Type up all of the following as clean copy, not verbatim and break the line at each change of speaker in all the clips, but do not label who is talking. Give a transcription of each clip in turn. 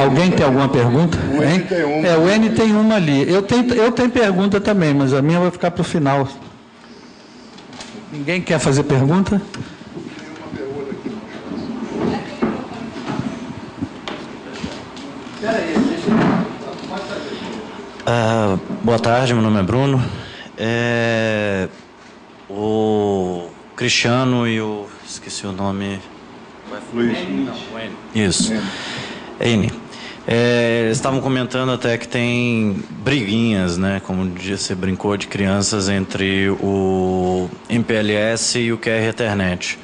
Alguém tem alguma pergunta?
O N tem uma.
O N tem uma ali. Eu tenho pergunta também, mas a minha vai ficar para o final. Ninguém quer fazer pergunta?
Boa tarde, meu nome é Bruno. O Cristiano e o... esqueci o nome...
Luiz.
Isso. N. Eles estavam comentando até que tem briguinhas, né, como você brincou, de crianças entre o MPLS e o QR Ethernet.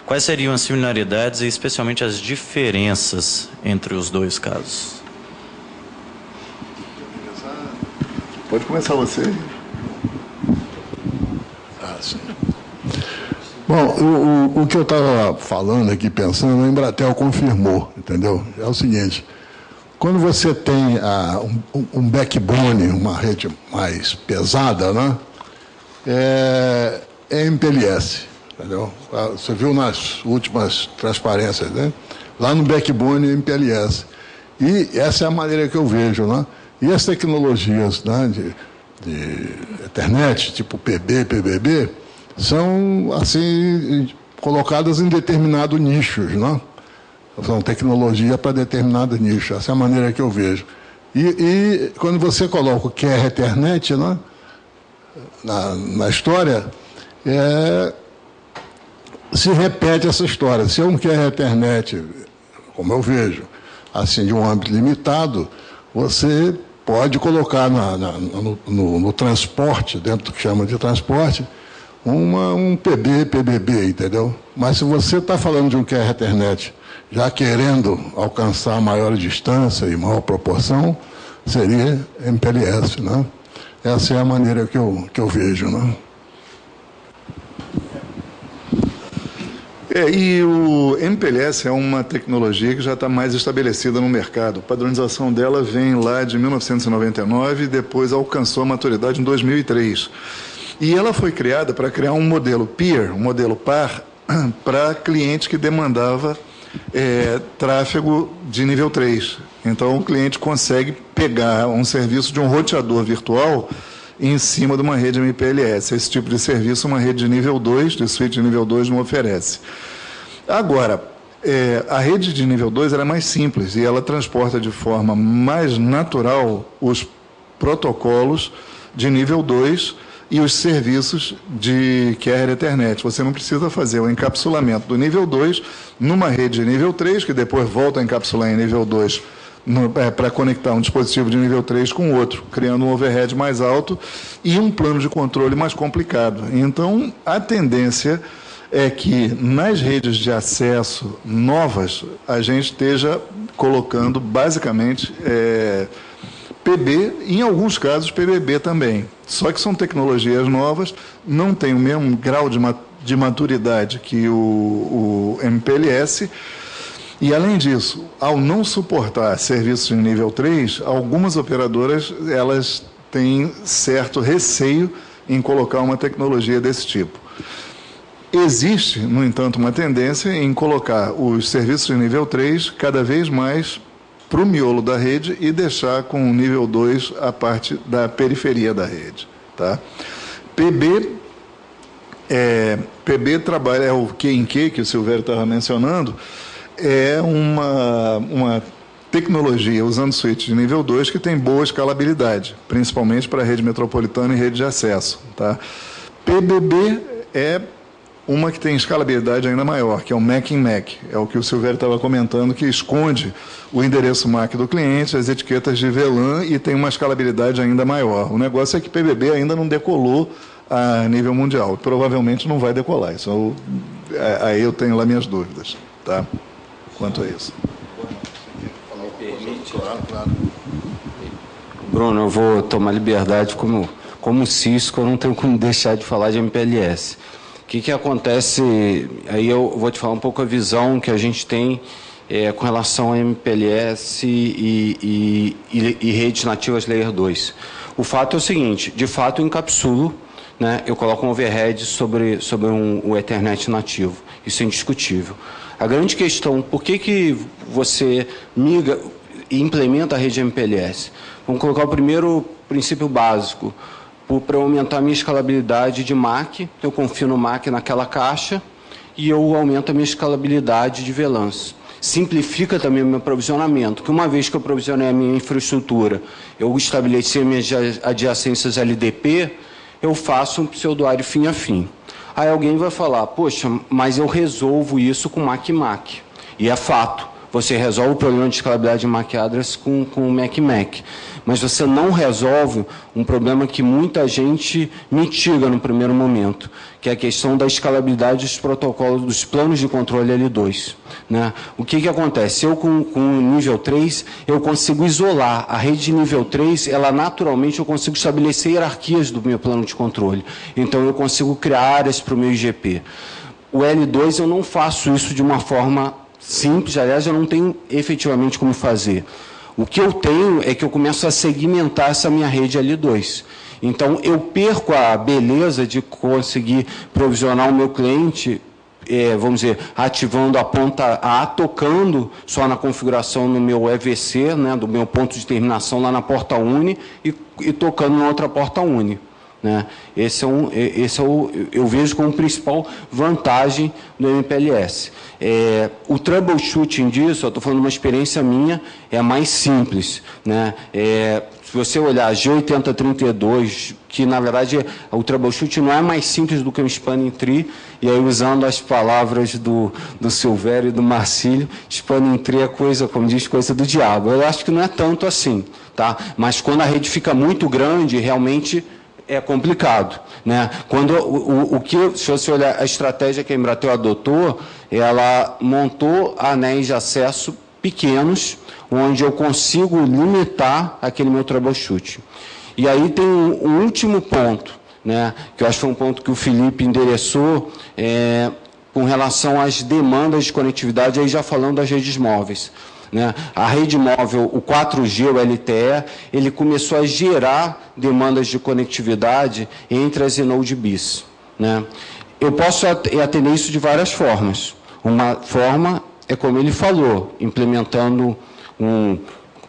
Quais seriam as similaridades e especialmente as diferenças entre os dois casos?
Pode começar você.
Sim. Bom, o que eu estava falando aqui, pensando, a Embratel confirmou, entendeu? É o seguinte, quando você tem um backbone, uma rede mais pesada, né, é MPLS, entendeu? Você viu nas últimas transparências, né? Lá no backbone é MPLS. E essa é a maneira que eu vejo, né? E as tecnologias, né, de Ethernet, tipo PB, PBB, são, assim, colocadas em determinados nichos, né? São tecnologia para determinados nichos. Essa é a maneira que eu vejo. E quando você coloca o QR Ethernet, né, na história, se repete essa história. Se é um QR Ethernet, como eu vejo, assim, de um âmbito limitado, você pode colocar no transporte, dentro do que chama de transporte, um PB, PBB, entendeu? Mas se você está falando de um QR Ethernet já querendo alcançar maior distância e maior proporção, seria MPLS, né? Essa é a maneira que eu vejo, né?
E o MPLS é uma tecnologia que já está mais estabelecida no mercado. A padronização dela vem lá de 1999 e depois alcançou a maturidade em 2003. E ela foi criada para criar um modelo peer, um modelo par, para cliente que demandava tráfego de nível 3. Então, o cliente consegue pegar um serviço de um roteador virtual em cima de uma rede MPLS. Esse tipo de serviço, uma rede de nível 2, de switch de nível 2, não oferece. Agora, a rede de nível 2 ela é mais simples e ela transporta de forma mais natural os protocolos de nível 2 e os serviços de QR Ethernet. Você não precisa fazer o encapsulamento do nível 2 numa rede de nível 3, que depois volta a encapsular em nível 2 para conectar um dispositivo de nível 3 com outro, criando um overhead mais alto e um plano de controle mais complicado. Então, a tendência é que nas redes de acesso novas, a gente esteja colocando basicamente PB, em alguns casos PBB também. Só que são tecnologias novas, não tem o mesmo grau de maturidade que o MPLS. E, além disso, ao não suportar serviços de nível 3, algumas operadoras elas têm certo receio em colocar uma tecnologia desse tipo. Existe, no entanto, uma tendência em colocar os serviços de nível 3 cada vez mais para o miolo da rede e deixar com o nível 2 a parte da periferia da rede. Tá? PB trabalha, é o Q que o Silvério estava mencionando, é uma tecnologia usando switch de nível 2 que tem boa escalabilidade, principalmente para a rede metropolitana e rede de acesso. Tá? PBB é uma que tem escalabilidade ainda maior, que é o MAC in MAC. É o que o Silvério estava comentando, que esconde o endereço MAC do cliente, as etiquetas de VLAN e tem uma escalabilidade ainda maior. O negócio é que PBB ainda não decolou a nível mundial. Provavelmente não vai decolar. Isso aí eu tenho lá minhas dúvidas, tá? Quanto a isso.
Bruno, eu vou tomar liberdade como Cisco, eu não tenho como deixar de falar de MPLS. O que acontece, aí eu vou te falar um pouco a visão que a gente tem com relação a MPLS e redes nativas Layer 2. O fato é o seguinte, de fato eu encapsulo, né, eu coloco um overhead sobre um Ethernet nativo, isso é indiscutível. A grande questão, por que você migra, implementa a rede MPLS? Vamos colocar o primeiro princípio básico. Para aumentar a minha escalabilidade de MAC, eu confio no MAC naquela caixa e eu aumento a minha escalabilidade de VLANs. Simplifica também o meu provisionamento, que uma vez que eu provisionei a minha infraestrutura, eu estabeleci as minhas adjacências LDP, eu faço um pseudoário fim a fim. Aí alguém vai falar, poxa, mas eu resolvo isso com MAC-MAC. E é fato, você resolve o problema de escalabilidade de MAC address com o MAC-MAC. Mas você não resolve um problema que muita gente mitiga no primeiro momento, que é a questão da escalabilidade dos protocolos, dos planos de controle L2. Né? O que acontece? Eu, com o nível 3, eu consigo isolar. A rede de nível 3, ela naturalmente, eu consigo estabelecer hierarquias do meu plano de controle. Então, eu consigo criar áreas para o meu IGP. O L2, eu não faço isso de uma forma simples, aliás, eu não tenho efetivamente como fazer. O que eu tenho é que eu começo a segmentar essa minha rede L2. Então, eu perco a beleza de conseguir provisionar o meu cliente, vamos dizer, ativando a ponta A, tocando só na configuração no meu EVC, né, do meu ponto de terminação lá na porta UNI, e tocando na outra porta UNI. Né? Eu vejo como principal vantagem do MPLS. O troubleshooting disso, eu estou falando de uma experiência minha, é mais simples. Né? Se você olhar G8032, que na verdade o troubleshooting não é mais simples do que o Spanning Tree, e aí usando as palavras do Silvério e do Marcílio, Spanning Tree é coisa, como diz, coisa do diabo. Eu acho que não é tanto assim, tá? Mas quando a rede fica muito grande, realmente é complicado. Né? Se você olhar a estratégia que a Embratel adotou, ela montou anéis de acesso pequenos, onde eu consigo limitar aquele meu troubleshooting. E aí tem um último ponto, né, que eu acho que foi um ponto que o Felipe endereçou, com relação às demandas de conectividade, aí já falando das redes móveis. Né? A rede móvel, o 4G, o LTE, ele começou a gerar demandas de conectividade entre as Node bis. Né? Eu posso atender isso de várias formas. Uma forma é como ele falou, implementando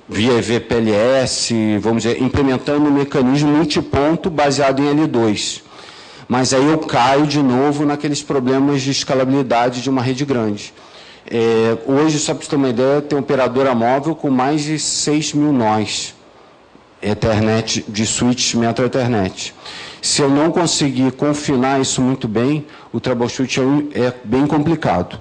via VPLS, vamos dizer, implementando um mecanismo multiponto baseado em L2. Mas aí eu caio de novo naqueles problemas de escalabilidade de uma rede grande. Hoje, só para você ter uma ideia, tem operadora móvel com mais de 6 mil nós, Ethernet, de switch metro Ethernet. Se eu não conseguir confinar isso muito bem, o troubleshooting é bem complicado.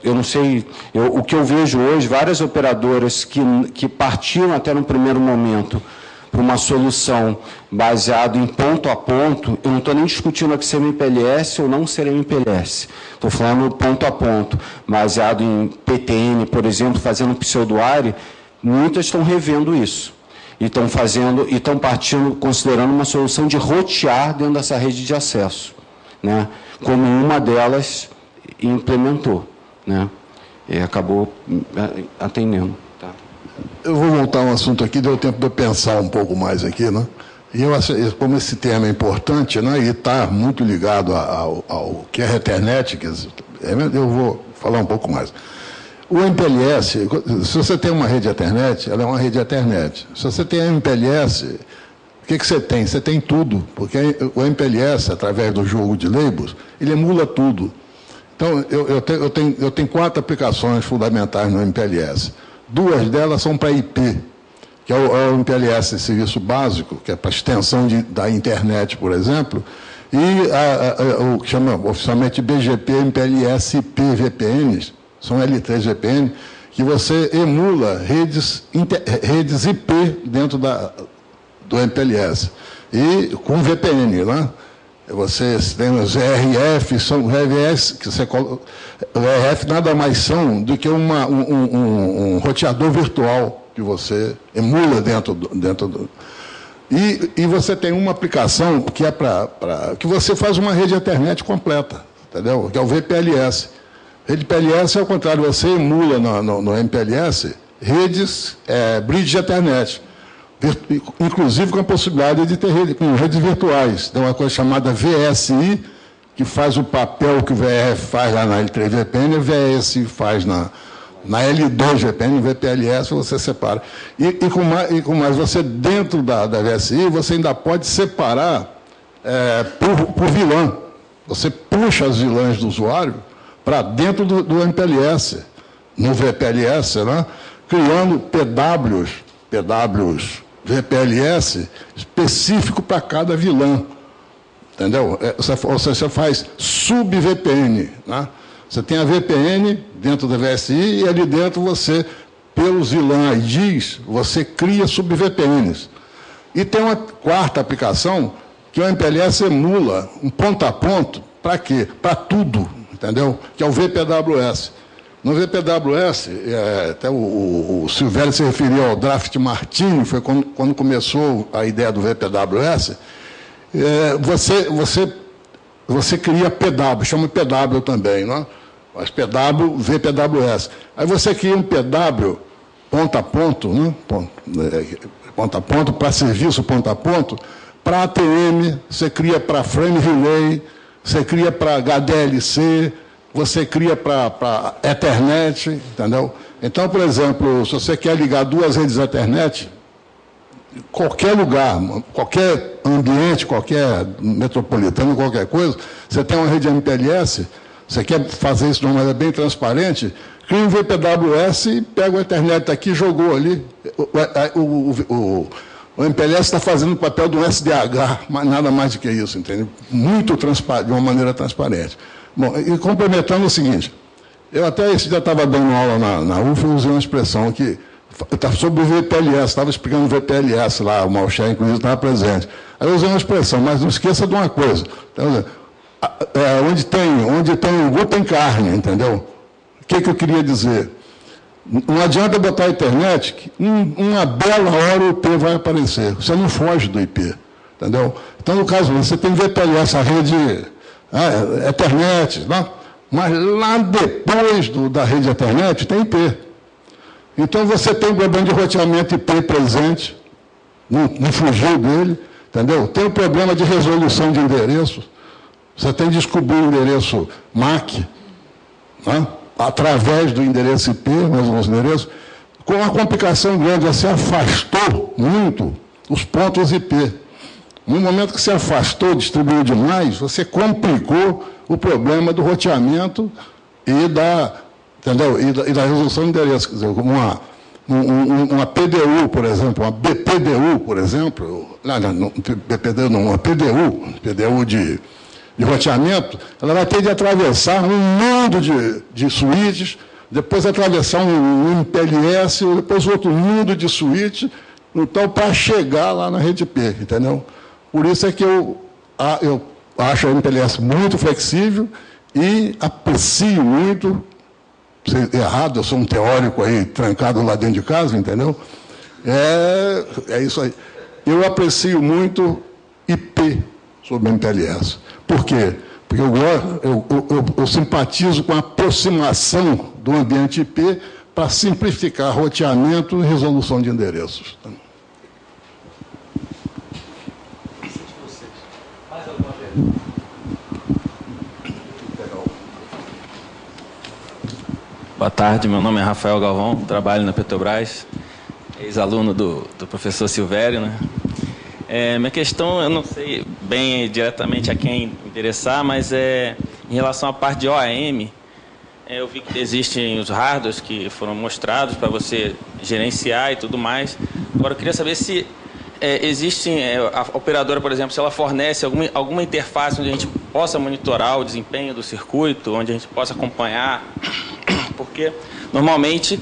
Eu não sei, o que eu vejo hoje, várias operadoras que partiram até no primeiro momento para uma solução baseada em ponto a ponto, eu não estou nem discutindo aqui se é MPLS ou não ser MPLS. Estou falando ponto a ponto, baseado em PTN, por exemplo, fazendo pseudoário, muitas estão revendo isso. E estão partindo, considerando uma solução de rotear dentro dessa rede de acesso, né? Como uma delas implementou, né? E acabou atendendo. Tá.
Eu vou voltar a um assunto aqui, deu tempo de eu pensar um pouco mais aqui, né? E como esse tema é importante, né, e está muito ligado ao que é Ethernet, eu vou falar um pouco mais. O MPLS, se você tem uma rede Ethernet, ela é uma rede Ethernet. Se você tem MPLS, o que você tem? Você tem tudo, porque o MPLS, através do jogo de labels, ele emula tudo. Então, eu tenho 4 aplicações fundamentais no MPLS. 2 delas são para IP, que é o MPLS Serviço Básico, que é para extensão da internet, por exemplo, e o que chama oficialmente BGP, MPLS IP VPNs, são L3 VPN, que você emula redes IP dentro do MPLS. E com VPN, né? Você tem os RF, são RF, que você coloca. O RF nada mais são do que um roteador virtual que você emula dentro do. E você tem uma aplicação que é que você faz uma rede Ethernet completa, entendeu? Que é o VPLS. Rede PLS, ao contrário, você emula no MPLS redes, bridge Ethernet, inclusive com a possibilidade de ter redes virtuais. Tem uma coisa chamada VSI, que faz o papel que o VRF faz lá na L3 VPN, e o VSI faz Na L2 VPN, no VPLS, você separa. E com mais, você dentro da VSI, você ainda pode separar por vilã. Você puxa as vilãs do usuário para dentro do MPLS, no VPLS, né? Criando PWs VPLS específico para cada vilã. Entendeu? Você faz sub-VPN, né? Você tem a VPN dentro da VSI e ali dentro você, pelos VLAN IDs, você cria sub-VPNs. E tem uma quarta aplicação que o MPLS emula um ponto a ponto, para quê? Para tudo, entendeu? Que é o VPWS. No VPWS, até o Silvério se referiu ao Draft Martini, foi quando começou a ideia do VPWS, você cria PW, chama PW também, não é? Mas PW, VPWS. Aí você cria um PW ponto a ponto, né? Ponto a ponto, para serviço ponto a ponto, para ATM, você cria para Frame Relay, você cria para HDLC, você cria para Ethernet, entendeu? Então, por exemplo, se você quer ligar duas redes Ethernet, qualquer lugar, qualquer ambiente, qualquer metropolitano, qualquer coisa, você tem uma rede MPLS, você quer fazer isso de uma maneira bem transparente, cria um VPWS e pega o Ethernet aqui e jogou ali. O MPLS está fazendo o papel do SDH, mas nada mais do que isso, entendeu? Muito transparente, de uma maneira transparente. Bom, e complementando o seguinte, eu até esse dia estava dando aula na UF e usei uma expressão que sobre o VPLS, estava explicando o VPLS lá, o Malcher, inclusive, estava presente. Aí eu usei uma expressão, mas não esqueça de uma coisa. Então, onde tem urubu, tem carne, entendeu? O que eu queria dizer? Não adianta botar a internet, que uma bela hora o IP vai aparecer. Você não foge do IP, entendeu? Então, no caso, você tem VPLS, a rede Ethernet, não? Mas lá depois da rede Ethernet tem IP. Então, você tem o problema de roteamento IP presente, não fugiu dele, entendeu? Tem o problema de resolução de endereços. Você tem que descobrir o endereço MAC, né? Através do endereço IP, mais uns endereços, com uma complicação grande, você afastou muito os pontos IP. No momento que você afastou, distribuiu demais, você complicou o problema do roteamento e da resolução de endereço. Quer dizer, como uma PDU, por exemplo, uma BPDU, por exemplo, não BPDU não, uma PDU de roteamento, ela vai ter de atravessar um mundo de switches, depois atravessar um MPLS, depois outro mundo de switch, então, para chegar lá na rede IP, entendeu? Por isso é que eu acho a MPLS muito flexível e aprecio muito, errado, eu sou um teórico aí, trancado lá dentro de casa, entendeu? É isso aí. Eu aprecio muito IP sobre MPLS. Por quê? Porque eu simpatizo com a aproximação do ambiente IP para simplificar roteamento e resolução de endereços.
Boa tarde, meu nome é Rafael Galvão, trabalho na Petrobras, ex-aluno do professor Silvério, né? Minha questão, eu não sei bem diretamente a quem interessar, mas em relação à parte de OAM, eu vi que existem os hardwares que foram mostrados para você gerenciar e tudo mais. Agora, eu queria saber se existem, a operadora, por exemplo, se ela fornece alguma interface onde a gente possa monitorar o desempenho do circuito, onde a gente possa acompanhar, porque normalmente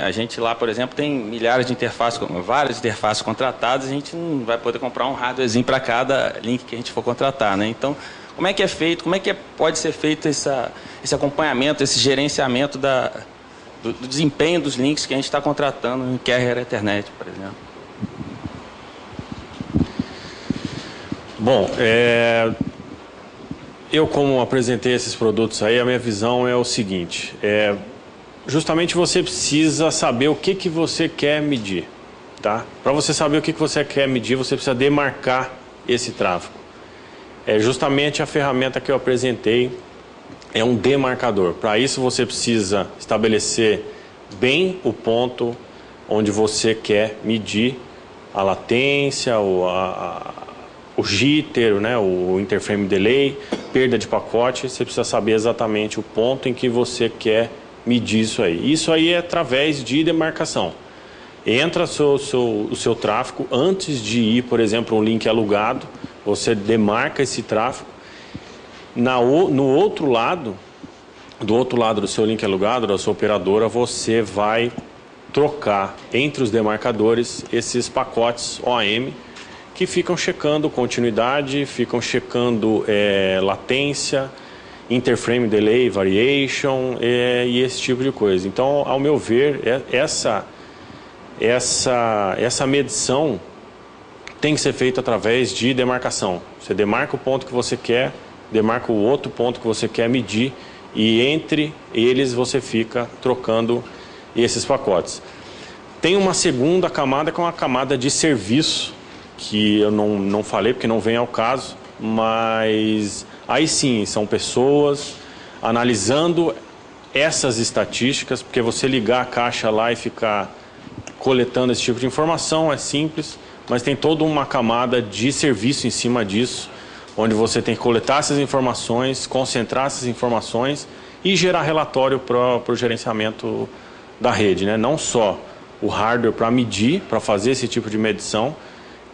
a gente lá, por exemplo, tem milhares de interfaces, várias interfaces contratadas, a gente não vai poder comprar um hardwarezinho para cada link que a gente for contratar, né? Então, como é que é feito, pode ser feito esse acompanhamento, esse gerenciamento do desempenho dos links que a gente está contratando em Carrier Ethernet, por exemplo?
Bom, eu como apresentei esses produtos aí, a minha visão é o seguinte, justamente você precisa saber o que você quer medir, tá? Para você saber o que você quer medir, você precisa demarcar esse tráfego. Justamente a ferramenta que eu apresentei é um demarcador. Para isso você precisa estabelecer bem o ponto onde você quer medir a latência, o jitter, né, o interframe delay, perda de pacote. Você precisa saber exatamente o ponto em que você quer medir isso aí. Isso aí é através de demarcação. Entra o seu tráfego antes de ir, por exemplo, um link alugado, você demarca esse tráfego. No outro lado, do outro lado do seu link alugado, da sua operadora, você vai trocar entre os demarcadores esses pacotes OAM que ficam checando continuidade, ficam checando latência, interframe delay, variation e esse tipo de coisa. Então, ao meu ver, essa medição tem que ser feita através de demarcação. Você demarca o ponto que você quer, demarca o outro ponto que você quer medir e entre eles você fica trocando esses pacotes. Tem uma segunda camada que é uma camada de serviço, que eu não falei porque não vem ao caso, mas aí sim, são pessoas analisando essas estatísticas, porque você ligar a caixa lá e ficar coletando esse tipo de informação é simples, mas tem toda uma camada de serviço em cima disso, onde você tem que coletar essas informações, concentrar essas informações e gerar relatório para o gerenciamento da rede, né? Não só o hardware para medir, para fazer esse tipo de medição,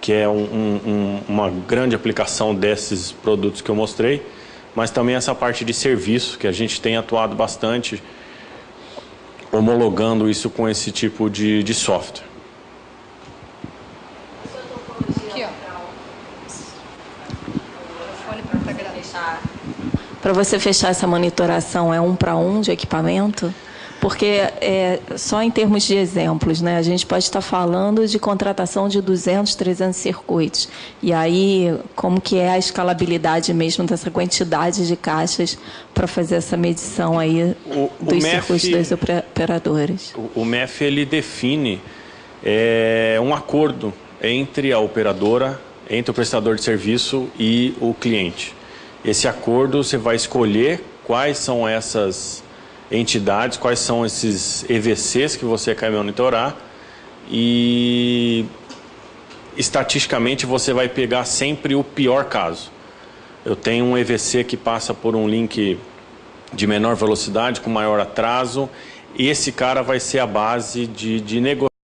que é uma grande aplicação desses produtos que eu mostrei, mas também essa parte de serviço, que a gente tem atuado bastante, homologando isso com esse tipo de software.
Aqui, ó.
Para você fechar essa monitoração, é 1 para 1 de equipamento? Porque, só em termos de exemplos, né, a gente pode estar falando de contratação de 200, 300 circuitos. E aí, como que é a escalabilidade mesmo dessa quantidade de caixas para fazer essa medição aí dos circuitos das operadoras?
O MEF, ele define um acordo entre a operadora, entre o prestador de serviço e o cliente. Esse acordo, você vai escolher quais são essas entidades, quais são esses EVCs que você quer monitorar e estatisticamente você vai pegar sempre o pior caso. Eu tenho um EVC que passa por um link de menor velocidade, com maior atraso, e esse cara vai ser a base de negociação